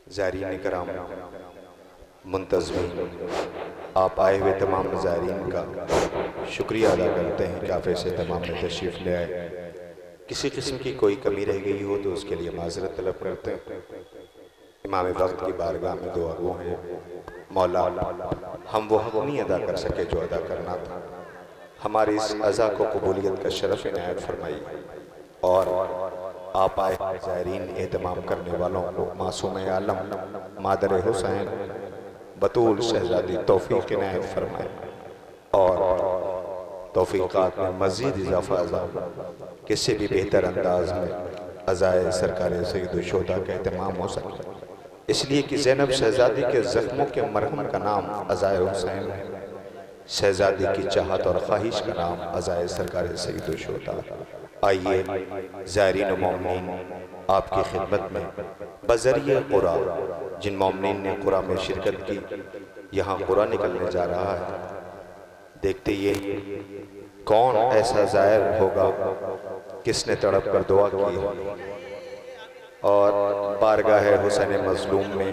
ज़ायरीन कराम, मुंतज़मीन, आप आए हुए तमाम ज़ायरीन का शुक्रिया अदा करते हैं कि आप ऐसे तमाम में तशरीफ़ ले आए। किसी किस्म की कोई कमी रह गई हो तो उसके लिए माज़रत तलब करते हैं। इमाम वक्त की बारगाह में दुआ गो हैं, मौला हम वो हक़ नहीं अदा कर सके जो अदा करना था। हमारी इस अज़ा को कबूलियत का शरफ़ इनायत फरमाई और आप आए ज़ायरीन एहतमाम करने वालों को मासूम आलम मादर हुसैन बतूल शहज़ादी तौफ़ीक़ इनायत फरमाए और तौफ़ीक़ात में मज़ीद इज़ाफ़ा अज़ा किसी भी बेहतर अंदाज में अज़ाए सरकार सैयद शुहदा का एहतमाम हो सके, इसलिए कि ज़ैनब शहज़ादी के ज़ख्मों के मरहम का नाम अज़ाए हुसैन है, शहज़ादी की चाहत और ख्वाहिश का नाम अज़ाए सरकार सैयद शुहदा। आइए ज़ायरीन मोमिनीन आपकी खिदमत में बज़रिए क़ुरा, जिन मोमिनीन ने क़ुरा में शिरकत की, यहाँ क़ुरा निकलने जा रहा है। देखते ये कौन ऐसा ज़ायर होगा किसने तड़प कर दुआ की और बारगाह हुसैन मज़लूम में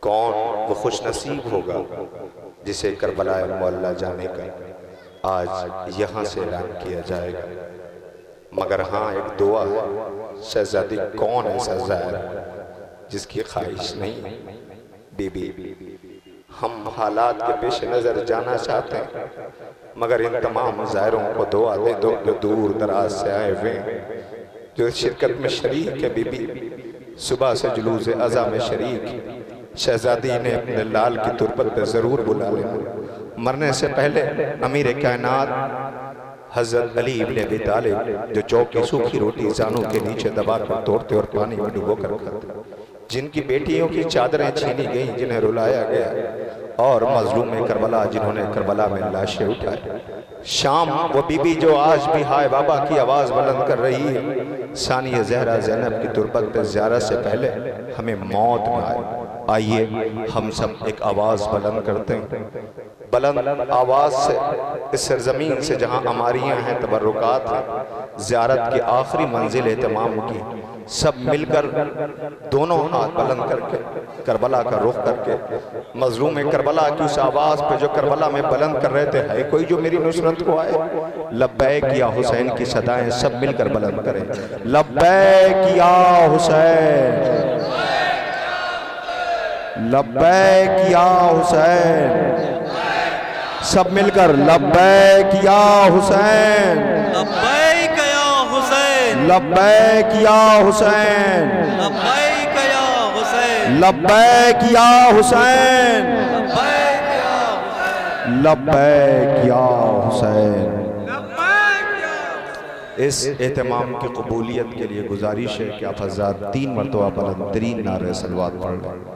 कौन वो खुश नसीब होगा जिसे करबला मुअल्ला जाने का आज यहाँ से ऐलान किया जाएगा। मगर हाँ, एक दुआ है, शहज़ादी कौन ऐसा ज़ायर जिसकी ख्वाहिश नहीं। बीबी, हम हालात के पेश नज़र जाना चाहते हैं, मगर इन तमाम ज़ायरों को दुआ दे दो जो दूर दराज से आए हुए, जो शिरकत में शरीक है। बीबी, सुबह से जुलूस अज़ा में शरीक, शहज़ादी ने अपने लाल की तुरबत पे ज़रूर बुला लेना। मरने से पहले अमीर कायनात हज़रत अली इब्न अबी तालिब जो चौक की सूखी रोटी जानों के नीचे दबा कर तोड़ते और पानी में डुबो कर खाते, जिनकी बेटियों की चादरें छीनी गईं, जिन्हें रुलाया गया, और मजलूम करबला जिन्होंने करबला में लाशें उठाई। शाम वो बीबी जो आज भी हाय बाबा की आवाज़ बुलंद कर रही है, सानिया ज़हरा ज़ैनब की तुरबत पे ज़ियारत से पहले हमें मौत न आए। आइए हम सब एक आवाज़ बुलंद करते हैं, बुलंद आवाज़ से इस सरज़मीन से जहाँ अमारियाँ हैं, तबर्रुकात हैं, ज़ियारत की आखिरी मंजिल एहतमाम की, सब मिलकर दोनों हाथ बुलंद करके करबला का रुख करके मज़लूम करबला की उस आवाज़ पे जो करबला में बुलंद कर रहे थे, है कोई जो मेरी नुसरत को आए। लब्बैक या हुसैन की सदाएं सब मिलकर बुलंद करें, लब्बैक या हुसैन, लब्बैक या हुसैन, सब मिलकर लब्बैक या हुसैन, लब्बैक या हुसैन, लब्बैक या हुसैन, लब्बैक या हुसैन, लब्बैक या हुसैन, लब्बैक या हुसैन, लब्बैक या हुसैन। लब्बैक या हुसैन। इस एहतमाम की कबूलियत के लिए गुजारिश है कि आप हज़रात 3 मरतबा बुलंद तरीन नारे सलवात पढ़ लें।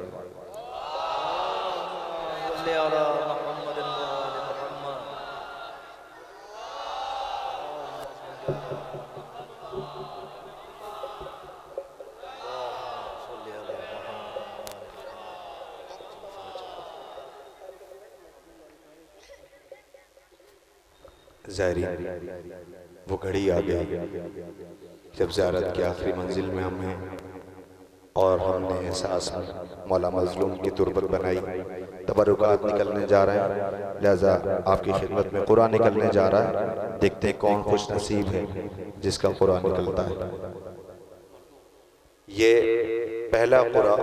ज़ायरीन, वो घड़ी आ गई जब ज़ियारत की आखिरी मंजिल में हम हैं और हमने एहसास में मौला मज़लूम की तुरबत बनाई। तबरुकात निकलने जा रहे हैं, लिहाजा आपकी खिदमत में कुरान निकलने जा रहा है। देखते हैं कौन खुश नसीब है जिसका कुरान निकलता है। ये पहला कुरान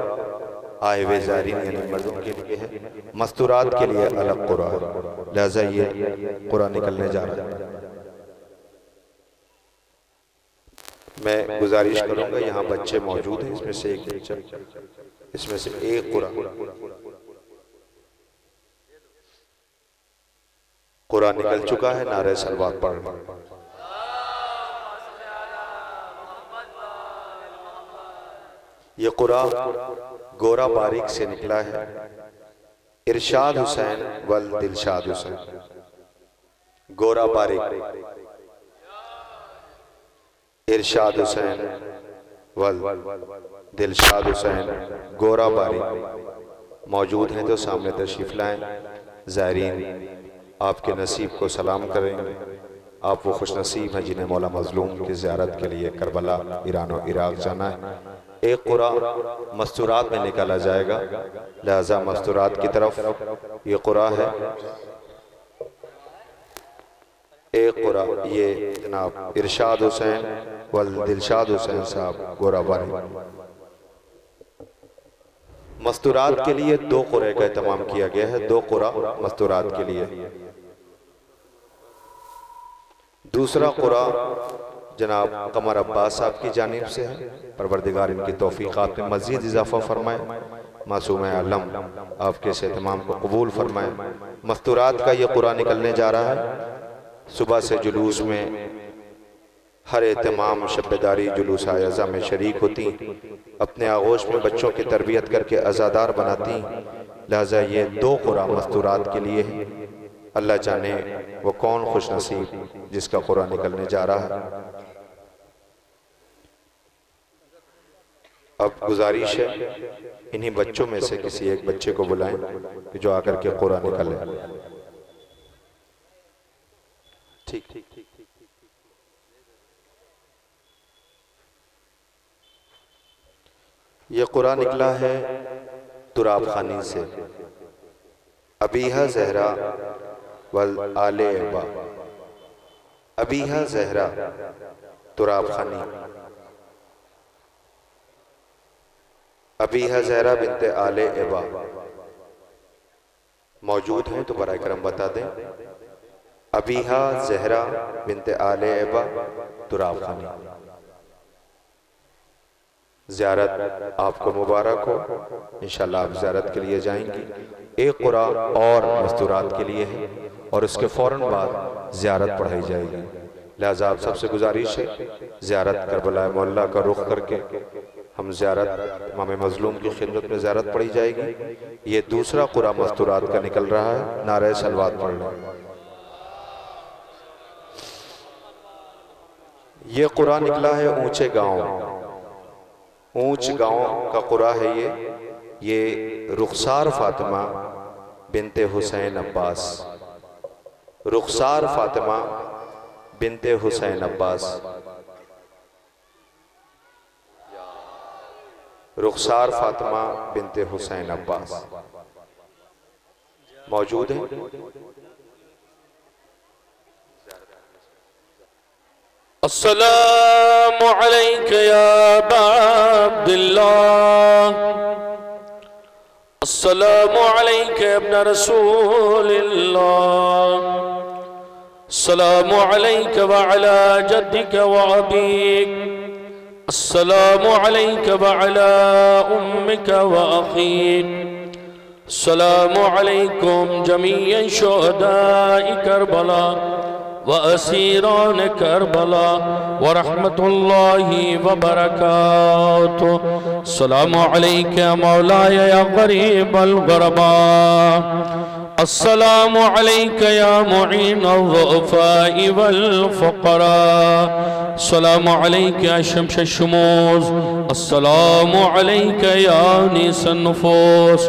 आए हुए ज़ायरीन यानी मर्दों के लिए है, मस्तूरात के लिए अलग कुरान है, लिहाजा ये कुरान निकलने जा रहा है। मैं गुजारिश करूंगा, यहाँ बच्चे मौजूद हैं, इसमें से एक बच्चा, इसमें से एक कुरान निकल चुका है, नारे सलवात पढ़ रहे हैं। ये कुरान गोरा बारीक से निकला है, इरशाद हुसैन वल दिलशाद हुसैन। गोरा बारीक इरशाद हुसैन वल दिलशाद हुसैन, गोरा बारीक मौजूद हैं तो सामने तशरीफ लाएं। ज़ायरीन आपके नसीब को सलाम करेंगे। आप वो खुश नसीब हैं जिन्हें मौला मज़लूम की ज़ियारत के लिए करबला, ईरान और इराक़ जाना है। एक कुरा मस्तूरात में निकाला जाएगा, लिहाजा मस्तूरात की तरफ ये कुरा है। एक कुरा ये जनाब इरशाद हुसैन वल दिलशाद हुसैन साहब गोराबारी। मस्तूरात के लिए 2 कुरे का एहतमाम किया गया है, 2 कुरा मस्तूरात के लिए। दूसरा कुरा जनाब कमर अब्बास साहब की जानिब से है। परवरदिगार इनकी तौफीक़ात में मज़ीद इजाफा फरमाए, मासूम आलम आपके इस एहतमाम को कबूल फरमाए। मस्तूरात का ये कुरा निकलने जा रहा है। सुबह से जुलूस में हर एहतमाम शब्बेदारी जुलूस आयज़ा में शरीक होती, अपने आगोश में बच्चों की तरबियत करके अज़ादार बनाती। लिहाजा ये 2 कुरा मस्तूरात के लिए है। अल्लाह जाने वो कौन खुश नसीब जिसका कुरा निकलने जा रहा है। अब गुजारिश है इन्हीं बच्चों में से किसी एक बच्चे को बुलाएं कि जो आकर के कुरा निकाले। ठीक। ये कुरा निकला है तुराब खानी से। अबीहा ज़हरा वल आले अबा। अबीहा ज़हरा तुराब खानी। अबीहा ज़हरा बिनते आले अबा मौजूद हैं तो बराए करम बता दें। अबीहा ज़हरा बिनते आले अबा तुराब खानी। ज़ियारत आपको मुबारक हो, इंशाअल्लाह आप ज़ियारत के लिए जाएंगी। एक कुरा और मस्तूरात के लिए है और उसके फ़ौरन बाद ज़ियारत पढ़ाई जाएगी। लिहाजा आप सबसे गुजारिश है ज़ियारत करबला मोहल्ला का रुख करके हम ज़ियारत इमाम मज़लूम की खिदमत में ज़ियारत पढ़ी जाएगी। ये दूसरा कुरा मस्तूरात का निकल रहा है। नारे सलवात पढ़ लें। ये कुरा निकला है ऊंचे गांव। ऊंच गांव का कुरा है ये रुखसार फातिमा बिनते हुसैन अब्बास। रुखसार फातिमा बिनते हुसैन अब्बास। रुखसार फातिमा बिनते हुसैन अब्बास मौजूद है। अस्सलामु अलैका या अबा अब्दुल्लाह। अस्सलामु अलैका इब्न रसूलिल्लाह। अस्सलामु अलैका व अला जद्दिका व अबीक। अस्सलामु अलैका व अला उम्मिका व अखीक। अस्सलामु अलैकुम जमीअन शुहदाए करबला व असीरान करबला व रहमतुल्लाहि व बरकातुहू। अस्सलामु अलैका मौलाया या गरीबल गुरबा। अस्सलामु अलैका या मुईन अल-ज़ुअफ़ा'i वल फ़ुक़रा। अस्सलामु अलैका या शम्स अश-शुमूस। अस्सलामु अलैका या अनीस अन-नुफूस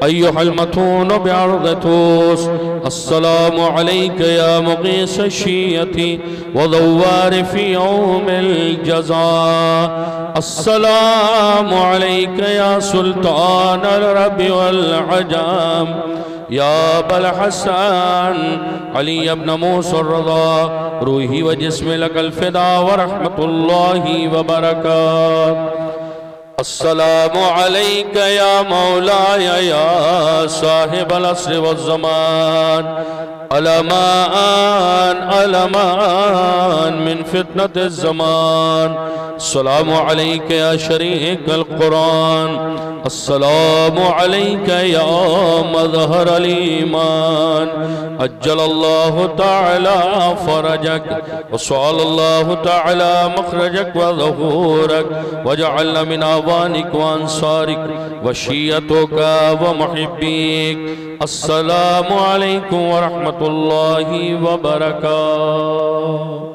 अय्युहल मतून बिअर्ज़ तूस। अस्सलामु अलैका या मुग़ीस अश-शिय्यति व ज़व्वार फ़ी यौमिल जज़ा। अस्सलामु अलैका या सुल्तान अल-अरब वल अजम या अबल हसन अली इब्न मूसा रज़ा रूही व जिस्मी लकल फ़िदा व रहमतुल्लाहि व बरकातुहू। अस्सलामु अलैका या मौलाया या साहिबल अस्र व ज़मान। अलमान अलमान मिन फितनतिज़ ज़मान। अस्सलामु अलैका या शरीकल कुरान। अस्सलामु अलैका या मज़हरल ईमान। अज्जलल्लाहु तआला फरजक व सअलल्लाहु तआला मखरजक व ज़हूरक व जअलना मिन आवानिक व अंसारिक व शिय्यतुका व मुहिब्बिक। अस्सलामु अलैकुम व रहमतुल्लाहि व बरकातुहू।